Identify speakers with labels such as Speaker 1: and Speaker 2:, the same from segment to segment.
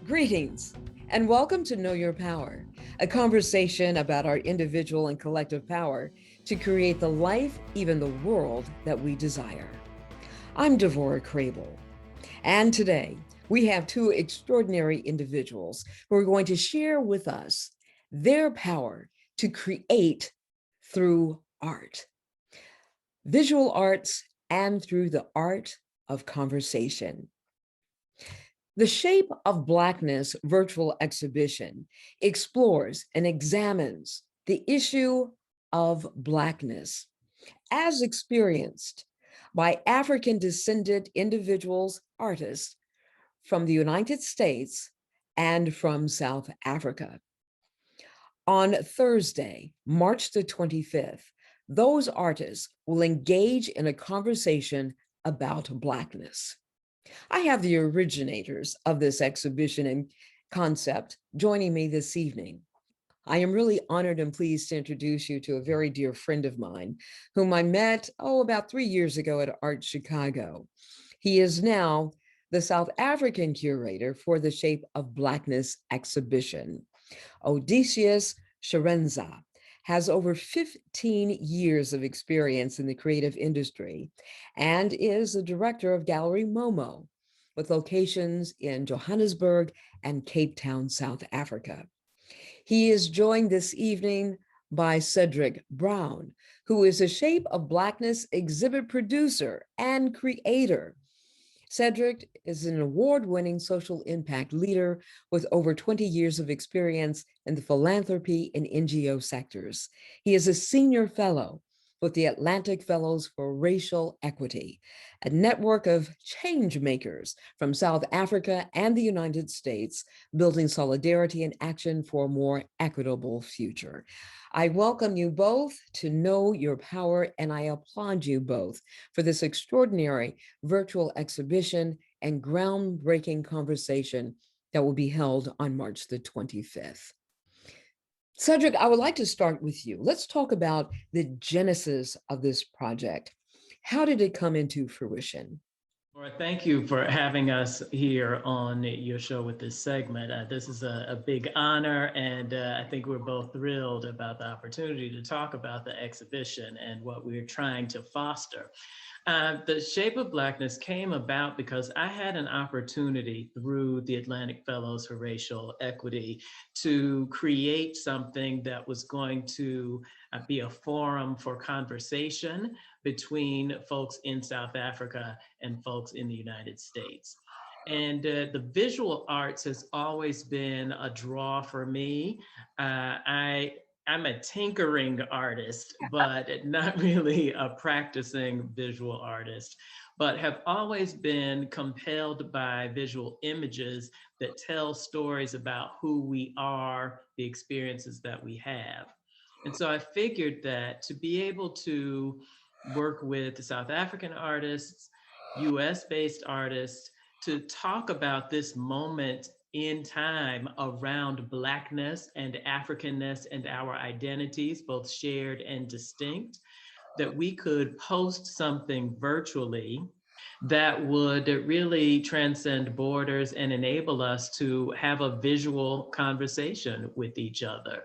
Speaker 1: Greetings, and welcome to Know Your Power, a conversation about our individual and collective power to create the life, even the world that we desire. I'm Devorah Crable, and today we have two extraordinary individuals who are going to share with us their power to create through art, visual arts, and through the art of conversation. The Shape of Blackness virtual exhibition explores and examines the issue of Blackness as experienced by African descended individuals, artists from the United States and from South Africa. On Thursday, March the 25th, those artists will engage in a conversation about Blackness. I have the originators of this exhibition and concept joining me this evening. I am really honored and pleased to introduce you to a very dear friend of mine, whom I met, about 3 years ago at Art Chicago. He is now the South African curator for the Shape of Blackness exhibition. Odysseus Sharenza has over 15 years of experience in the creative industry and is the director of Gallery Momo, with locations in Johannesburg and Cape Town, South Africa. He is joined this evening by Cedric Brown, who is a Shape of Blackness exhibit producer and creator. Cedric is an award-winning social impact leader with over 20 years of experience in the philanthropy and NGO sectors. He is a senior fellow with the Atlantic Fellows for Racial Equity, a network of change makers from South Africa and the United States, building solidarity and action for a more equitable future. I welcome you both to Know Your Power, and I applaud you both for this extraordinary virtual exhibition and groundbreaking conversation that will be held on March the 25th. Cedric, I would like to start with you. Let's talk about the genesis of this project. How did it come into fruition?
Speaker 2: Well, thank you for having us here on your show with this segment. This is a big honor, and I think we're both thrilled about the opportunity to talk about the exhibition and what we're trying to foster. The Shape of Blackness came about because I had an opportunity through the Atlantic Fellows for Racial Equity to create something that was going to be a forum for conversation between folks in South Africa and folks in the United States. And the visual arts has always been a draw for me. I'm a tinkering artist, but not really a practicing visual artist, but have always been compelled by visual images that tell stories about who we are, the experiences that we have. And so I figured that to be able to work with South African artists, US-based artists, to talk about this moment in time around Blackness and Africanness and our identities, both shared and distinct, that we could post something virtually that would really transcend borders and enable us to have a visual conversation with each other.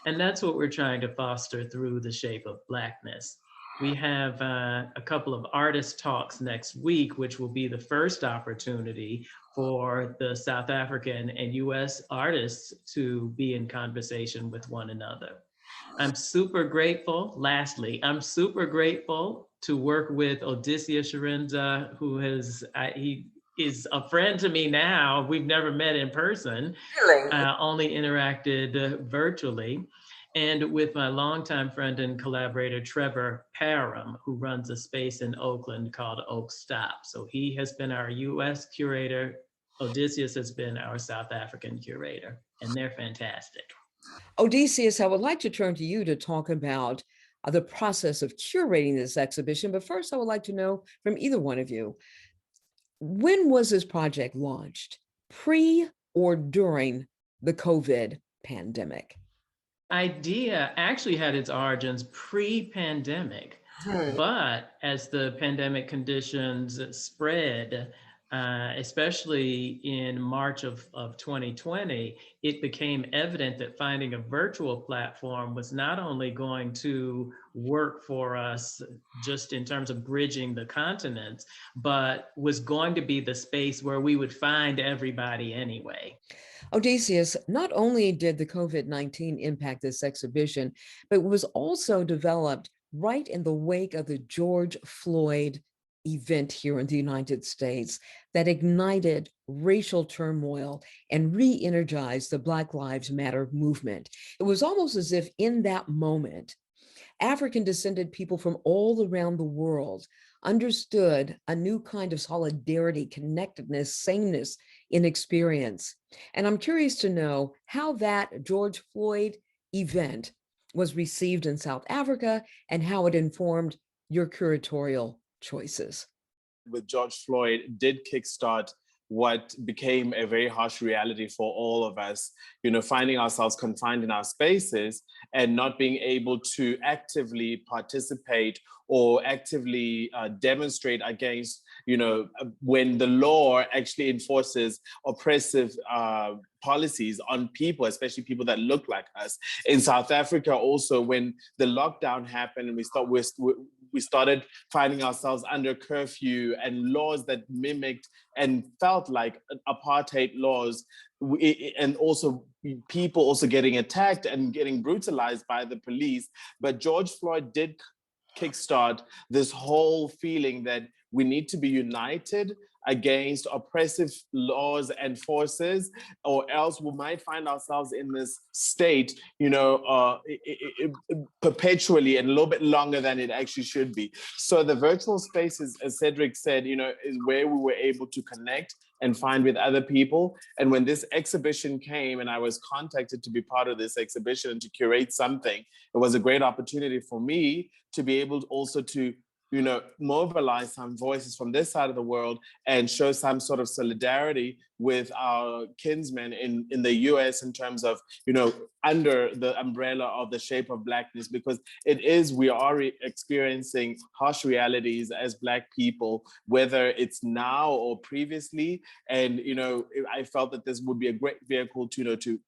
Speaker 2: And that's what we're trying to foster through the Shape of Blackness. We have a couple of artist talks next week, which will be the first opportunity for the South African and US artists to be in conversation with one another. I'm super grateful. Lastly, I'm super grateful to work with Odysseus Sharenza, he is a friend to me now. We've never met in person,
Speaker 1: Really?
Speaker 2: only interacted virtually. And with my longtime friend and collaborator, Trevor Parham, who runs a space in Oakland called Oak Stop. So he has been our US curator. Odysseus has been our South African curator, and they're fantastic.
Speaker 1: Odysseus, I would like to turn to you to talk about the process of curating this exhibition. But first, I would like to know from either one of you, when was this project launched, pre or during the COVID pandemic?
Speaker 2: Idea actually had its origins pre-pandemic,
Speaker 1: Hmm.
Speaker 2: but as the pandemic conditions spread, especially in March of 2020, it became evident that finding a virtual platform was not only going to work for us just in terms of bridging the continents, but was going to be the space where we would find everybody anyway.
Speaker 1: Odysseus, not only did the COVID-19 impact this exhibition, but it was also developed right in the wake of the George Floyd event here in the United States that ignited racial turmoil and re-energized the Black Lives Matter movement. It was almost as if in that moment, African descended people from all around the world understood a new kind of solidarity, connectedness, sameness in experience. And I'm curious to know how that George Floyd event was received in South Africa and how it informed your curatorial choices.
Speaker 3: With George Floyd did kickstart what became a very harsh reality for all of us, finding ourselves confined in our spaces and not being able to actively participate or actively demonstrate against, when the law actually enforces oppressive policies on people, especially people that look like us. In South Africa, also, when the lockdown happened and we started finding ourselves under curfew and laws that mimicked and felt like apartheid laws, and also people also getting attacked and getting brutalized by the police. But George Floyd did kickstart this whole feeling that we need to be united against oppressive laws and forces, or else we might find ourselves in this state, perpetually and a little bit longer than it actually should be. So the virtual spaces, as Cedric said, is where we were able to connect and find with other people. And when this exhibition came and I was contacted to be part of this exhibition and to curate something, it was a great opportunity for me to be able also to mobilize some voices from this side of the world and show some sort of solidarity with our kinsmen in the US in terms of, under the umbrella of the shape of Blackness, because we are experiencing harsh realities as Black people, whether it's now or previously. And, I felt that this would be a great vehicle to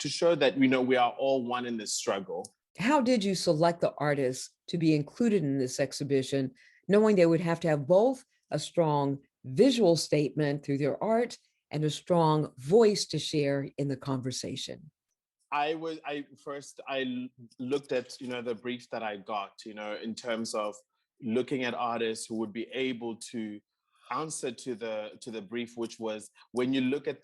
Speaker 3: show that, we are all one in this struggle.
Speaker 1: How did you select the artists to be included in this exhibition, knowing they would have to have both a strong visual statement through their art and a strong voice to share in the conversation?
Speaker 3: I looked at, the brief that I got, in terms of looking at artists who would be able to answer to the brief, which was, when you look at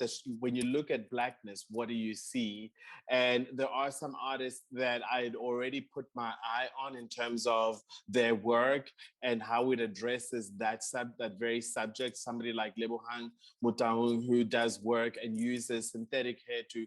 Speaker 3: Blackness, what do you see? And there are some artists that I'd already put my eye on in terms of their work and how it addresses that very subject. Somebody like Lebohang Mutaung, who does work and uses synthetic hair to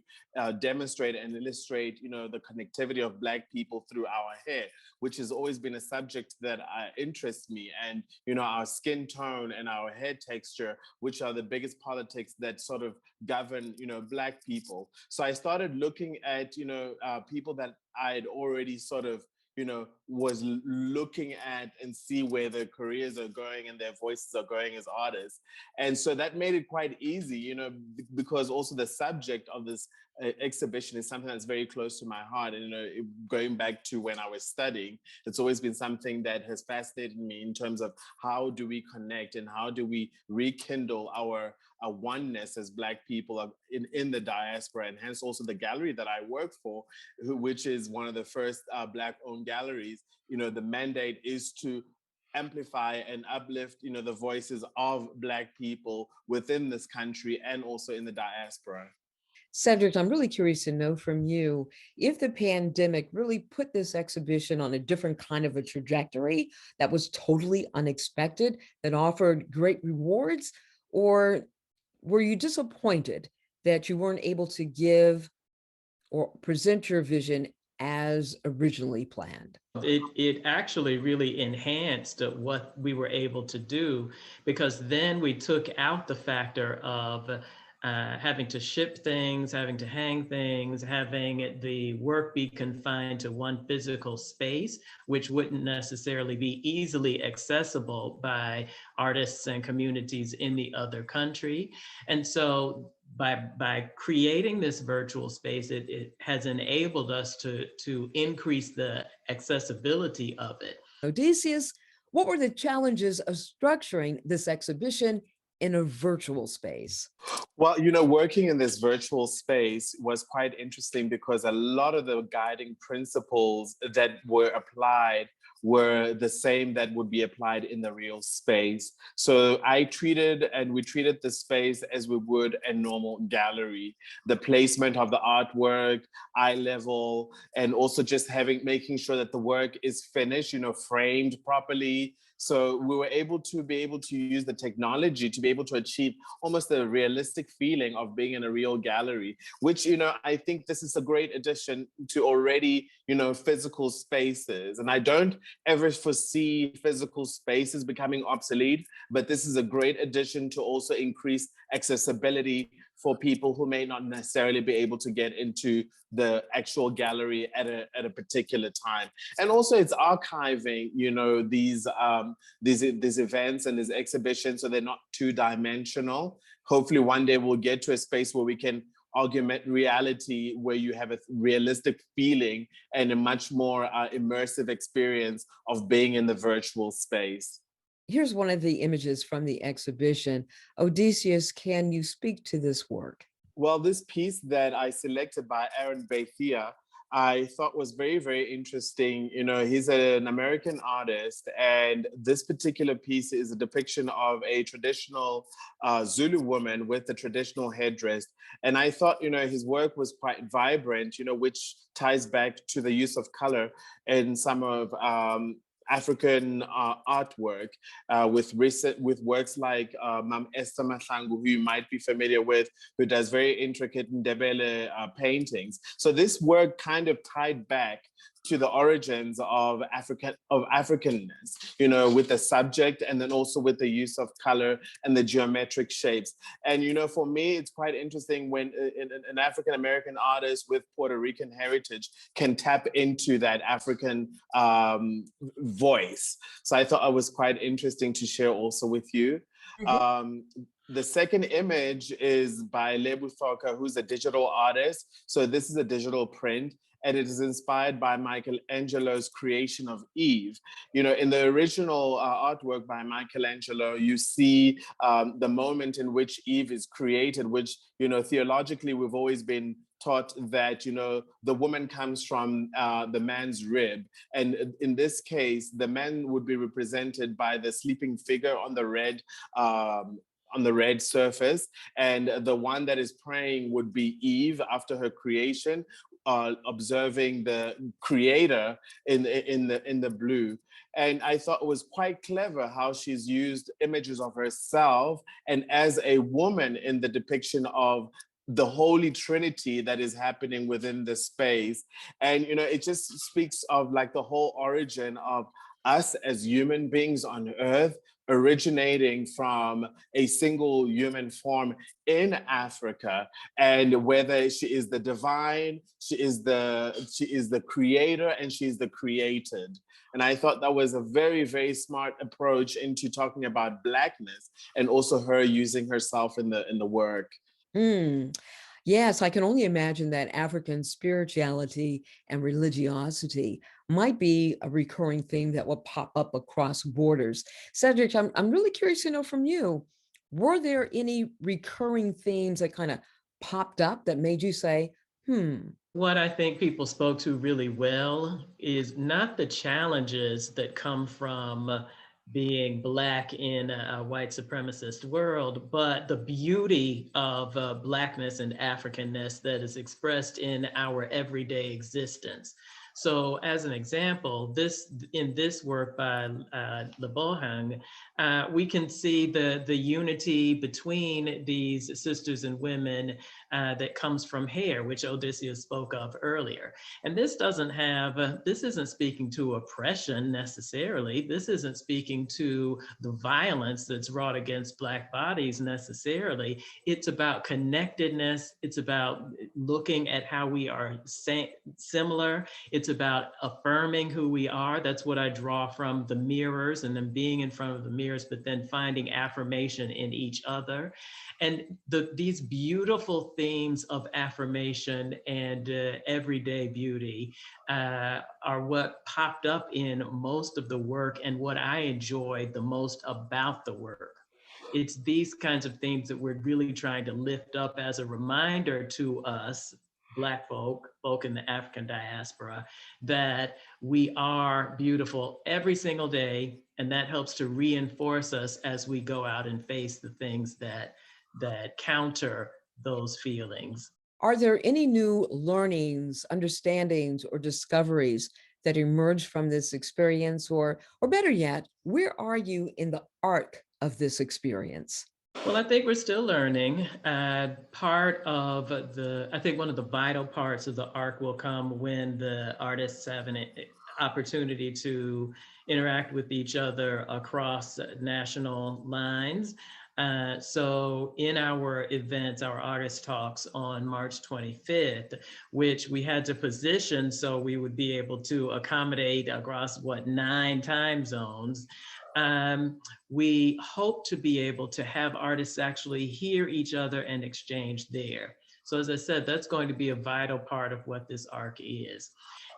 Speaker 3: demonstrate and illustrate, the connectivity of Black people through our hair, which has always been a subject that interests me. And, our skin tone and our hair texture, which are the biggest politics that sort of govern, Black people. So I started looking at, people that I'd already sort of, was looking at and see where their careers are going and their voices are going as artists. And so that made it quite easy, because also the subject of this exhibition is something that's very close to my heart. And, going back to when I was studying, it's always been something that has fascinated me in terms of how do we connect and how do we rekindle our oneness as Black people in the diaspora. And hence also the gallery that I work for, which is one of the first Black-owned galleries. The mandate is to amplify and uplift, the voices of Black people within this country and also in the diaspora.
Speaker 1: Cedric, I'm really curious to know from you if the pandemic really put this exhibition on a different kind of a trajectory that was totally unexpected, that offered great rewards, or were you disappointed that you weren't able to give or present your vision as originally planned?
Speaker 2: It actually really enhanced what we were able to do, because then we took out the factor of having to ship things, having to hang things, having the work be confined to one physical space, which wouldn't necessarily be easily accessible by artists and communities in the other country. And so by creating this virtual space, it has enabled us to increase the accessibility of it.
Speaker 1: Odysseus, what were the challenges of structuring this exhibition in a virtual space?
Speaker 3: Well, working in this virtual space was quite interesting because a lot of the guiding principles that were applied were the same that would be applied in the real space. So we treated the space as we would a normal gallery. The placement of the artwork, eye level, and also just making sure that the work is finished, framed properly. So we were able to use the technology to be able to achieve almost a realistic feeling of being in a real gallery, which, I think this is a great addition to already, physical spaces. And I don't ever foresee physical spaces becoming obsolete, but this is a great addition to also increase accessibility for people who may not necessarily be able to get into the actual gallery at a particular time. And also it's archiving, these events and these exhibitions, so they're not two-dimensional. Hopefully one day we'll get to a space where we can augment reality, where you have a realistic feeling and a much more immersive experience of being in the virtual space.
Speaker 1: Here's one of the images from the exhibition. Odysseus, can you speak to this work?
Speaker 3: Well, this piece that I selected by Aaron Bethia, I thought was very, very interesting. He's an American artist, and this particular piece is a depiction of a traditional Zulu woman with the traditional headdress. And I thought, his work was quite vibrant, which ties back to the use of color in some of African artwork with works like Mam Esther Mahlangu, who you might be familiar with, who does very intricate Ndebele paintings. So this work kind of tied back to the origins of Africanness, with the subject and then also with the use of color and the geometric shapes. And for me, it's quite interesting when an African American artist with Puerto Rican heritage can tap into that African voice. So I thought it was quite interesting to share also with you. Mm-hmm. The second image is by Lebu Thoka, who's a digital artist. So this is a digital print, and it is inspired by Michelangelo's creation of Eve. In the original artwork by Michelangelo, you see the moment in which Eve is created, which, theologically, we've always been taught that, the woman comes from the man's rib. And in this case, the man would be represented by the sleeping figure on the red surface, and the one that is praying would be Eve after her creation, observing the creator in the blue. And I thought it was quite clever how she's used images of herself and as a woman in the depiction of the Holy Trinity that is happening within the space. And it just speaks of like the whole origin of us as human beings on earth, originating from a single human form in Africa, and whether she is the divine, she is the creator, and she's the created. And I thought that was a very, very smart approach into talking about Blackness, and also her using herself in the work.
Speaker 1: Yes, I can only imagine that African spirituality and religiosity might be a recurring theme that will pop up across borders. Cedric, I'm really curious to know from you, were there any recurring themes that kind of popped up that made you say,
Speaker 2: What I think people spoke to really well is not the challenges that come from being Black in a white supremacist world, but the beauty of Blackness and Africanness that is expressed in our everyday existence. So as an example, in this work by Lebohang, we can see the unity between these sisters and women that comes from hair, which Odysseus spoke of earlier. And this doesn't have, this isn't speaking to oppression necessarily. This isn't speaking to the violence that's wrought against Black bodies necessarily. It's about connectedness. It's about looking at how we are similar. It's about affirming who we are. That's what I draw from the mirrors and then being in front of the mirrors, but then finding affirmation in each other. And these beautiful themes of affirmation and everyday beauty are what popped up in most of the work and what I enjoyed the most about the work. It's these kinds of themes that we're really trying to lift up as a reminder to us, Black folk in the African diaspora, that we are beautiful every single day, and that helps to reinforce us as we go out and face the things that counter those feelings.
Speaker 1: Are there any new learnings, understandings, or discoveries that emerged from this experience? Or better yet, where are you in the arc of this experience?
Speaker 2: Well, I think we're still learning. Part of I think one of the vital parts of the arc will come when the artists have an opportunity to interact with each other across national lines. So in our events, our artist talks on March 25th, which we had to position so we would be able to accommodate across 9 time zones. We hope to be able to have artists actually hear each other and exchange there. So as I said, that's going to be a vital part of what this arc is.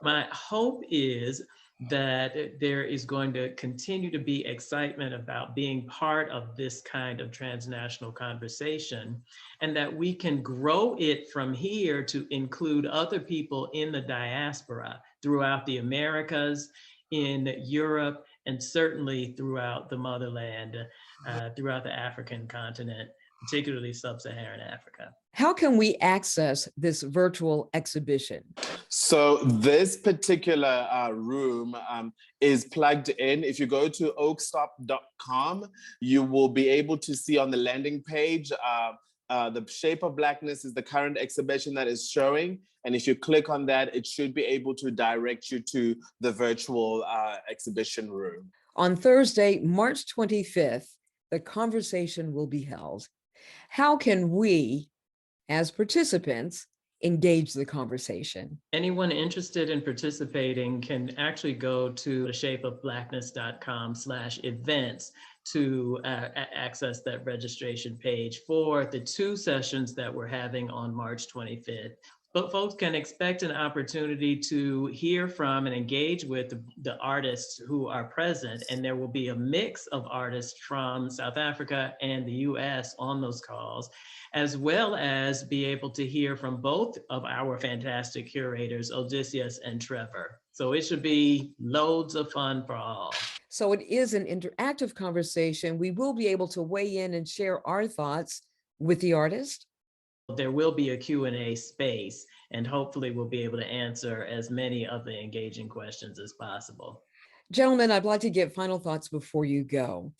Speaker 2: My hope is that there is going to continue to be excitement about being part of this kind of transnational conversation, and that we can grow it from here to include other people in the diaspora throughout the Americas, in Europe, and certainly throughout the motherland, throughout the African continent, particularly sub-Saharan Africa.
Speaker 1: How can we access this virtual exhibition?
Speaker 3: So this particular room is plugged in. If you go to oakstop.com, you will be able to see on the landing page, the Shape of Blackness is the current exhibition that is showing. And if you click on that, it should be able to direct you to the virtual exhibition room.
Speaker 1: On Thursday, March 25th, the conversation will be held. How can we, as participants, engage the conversation?
Speaker 2: Anyone interested in participating can actually go to shapeofblackness.com/events to access that registration page for the 2 sessions that we're having on March 25th. But folks can expect an opportunity to hear from and engage with the artists who are present. And there will be a mix of artists from South Africa and the US on those calls, as well as be able to hear from both of our fantastic curators, Odysseus and Trevor. So it should be loads of fun for all.
Speaker 1: So it is an interactive conversation. We will be able to weigh in and share our thoughts with the artist.
Speaker 2: There will be a Q&A space, and hopefully we'll be able to answer as many of the engaging questions as possible.
Speaker 1: Gentlemen, I'd like to get final thoughts before you go.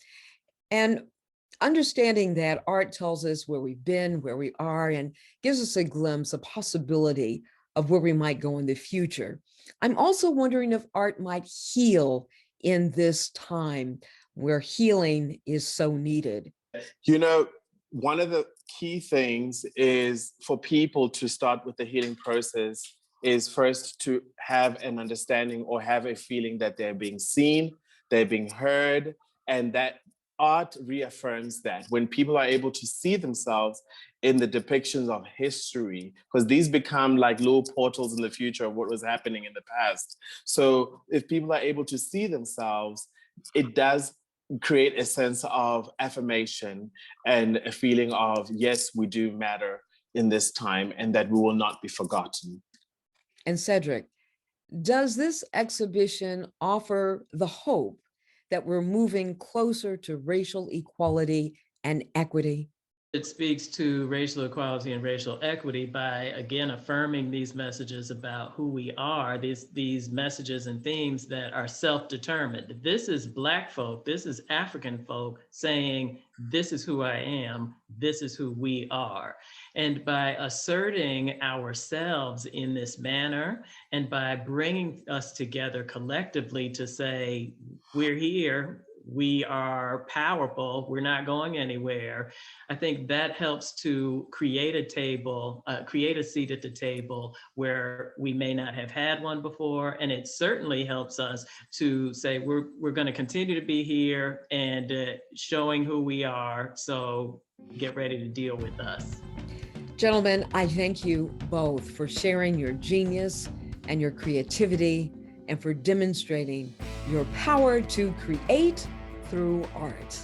Speaker 1: And understanding that art tells us where we've been, where we are, and gives us a glimpse, a possibility of where we might go in the future. I'm also wondering if art might heal in this time where healing is so needed.
Speaker 3: You know, one of the key things is for people to start with the healing process is first to have an understanding or have a feeling that they're being seen, they're being heard, and that art reaffirms that. When people are able to see themselves in the depictions of history, because these become like little portals in the future of what was happening in the past. So if people are able to see themselves, it does create a sense of affirmation and a feeling of, yes, we do matter in this time and that we will not be forgotten.
Speaker 1: And Cedric, does this exhibition offer the hope that we're moving closer to racial equality and equity?
Speaker 2: It speaks to racial equality and racial equity by, again, affirming these messages about who we are, these messages and themes that are self-determined. This is Black folk, this is African folk saying, this is who I am, this is who we are. And by asserting ourselves in this manner, and by bringing us together collectively to say, we're here, we are powerful, we're not going anywhere, I think that helps to create a table, create a seat at the table where we may not have had one before. And it certainly helps us to say, we're going to continue to be here and showing who we are. So get ready to deal with us.
Speaker 1: Gentlemen, I thank you both for sharing your genius and your creativity and for demonstrating your power to create through art.